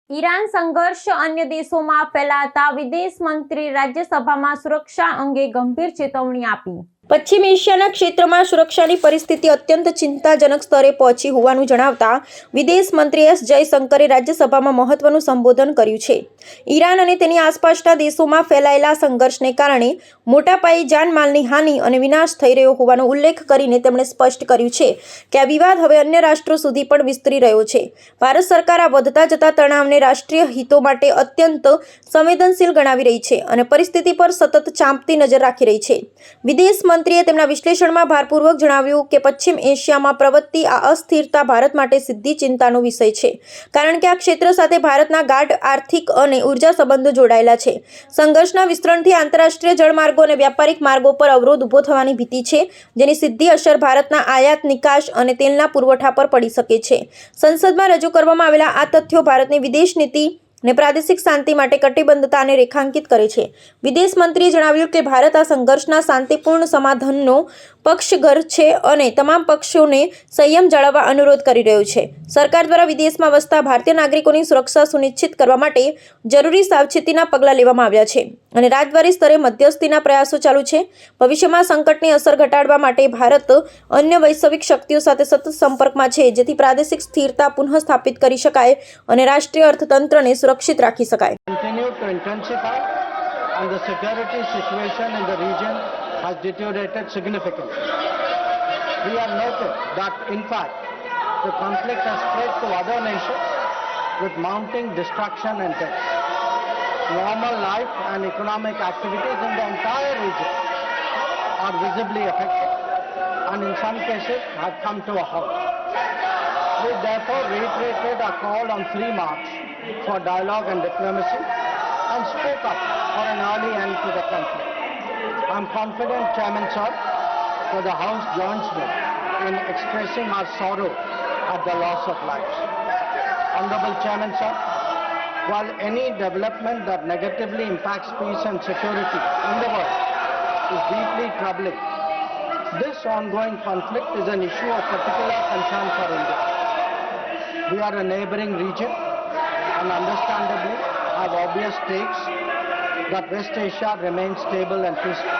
Iran સંઘર્ષ અન્ય દેશોમાં ફેલાતા વિદેશ મંત્રી રાજ્યસભામાં સુરક્ષા અંગે ગંભીર ચેતવણી આપી। પશ્ચિમ એશિયાના ક્ષેત્રમાં સુરક્ષાની પરિસ્થિતિ અત્યંત ચિંતાજનક સ્તરે પહોંચી હોવાનું જણાવતા વિદેશ મંત્રી એસ જયશંકરે રાજ્યસભામાં મહત્વનું સંબોધન કર્યું છે। ઈરાન અને તેની આસપાસના દેશોમાં ફેલાયેલા સંઘર્ષને કારણે મોટા પાયે જાનમાલની હાનિ અને વિનાશ થઈ રહ્યો હોવાનો ઉલ્લેખ કરીને તેમણે સ્પષ્ટ કર્યું છે કે આ વિવાદ હવે અન્ય રાષ્ટ્રો સુધી પણ વિસ્તરી રહ્યો છે। ભારત સરકાર આ વધતા જતા તણાવને રાષ્ટ્રીય હિતો માટે અત્યંત સંવેદનશીલ ગણાવી રહી છે અને પરિસ્થિતિ પર સતત ચાંપતી નજર રાખી રહી છે। વિદેશ મંત્રીએ તેમના વિશ્લેષણમાં ભારપૂર્વક જણાવ્યું કે પશ્ચિમ એશિયામાં પ્રવર્તતી આ અસ્થિરતા ભારત માટે સીધી ચિંતાનો વિષય છે, કારણ કે આ ક્ષેત્ર સાથે ભારતના ગાઢ આર્થિક અને ઉર્જા સંબંધો જોડાયેલા છે। સંઘર્ષના વિસ્તરણથી આંતરરાષ્ટ્રીય જળમાર્ગો અને વ્યાપારિક માર્ગો પર અવરોધ ઊભો થવાની ભીતિ છે, જેની સીધી અસર ભારતના આયાત નિકાસ અને તેલના પુરવઠા પર પડી શકે છે। સંસદમાં રજૂ કરવામાં આવેલા આ તથ્યો ભારતની વિદેશ નીતિ ને પ્રાદેશિક શાંતિ માટે કટિબદ્ધતાને રેખાંકિત કરે છે। વિદેશ મંત્રીએ જણાવ્યું કે ભારત આ સંઘર્ષના શાંતિપૂર્ણ સમાધાનનો પક્ષઘર છે અને તમામ પક્ષોને સંયમ જાળવવા અનુરોધ કરી રહ્યો છે। સરકાર દ્વારા વિદેશમાં વસતા ભારતીય નાગરિકોની સુરક્ષા સુનિશ્ચિત કરવા માટે જરૂરી સાવચેતીના પગલાં લેવામાં આવ્યા છે અને રાજદ્વારી સ્તરે મધ્યસ્થીના પ્રયાસો ચાલુ છે। ભવિષ્યમાં સંકટની અસર ઘટાડવા માટે ભારત અન્ય વૈશ્વિક શક્તિઓ સાથે સતત સંપર્કમાં છે, જેથી પ્રાદેશિક સ્થિરતા પુનઃસ્થાપિત કરી શકાય અને રાષ્ટ્રીય અર્થતંત્રને સુરક્ષિત રાખી શકાય। Continue to intensify and the security situation in the region has deteriorated significantly. We have noted that in fact the conflict has spread to other nations with mounting destruction and death. Normal life and economic activities in the entire region are visibly affected and in some cases have come to a halt. We therefore reiterated our call on 3 March for dialogue and diplomacy and spoke up for an early end to the conflict. I am confident, Chairman Sir, that the House joins me in expressing our sorrow at the loss of lives. Honorable Chairman Sir, while any development that negatively impacts peace and security in the world is deeply troubling, this ongoing conflict is an issue of particular concern for India. We are a neighboring region and understandably have obvious stakes that West Asia remains stable and peaceful.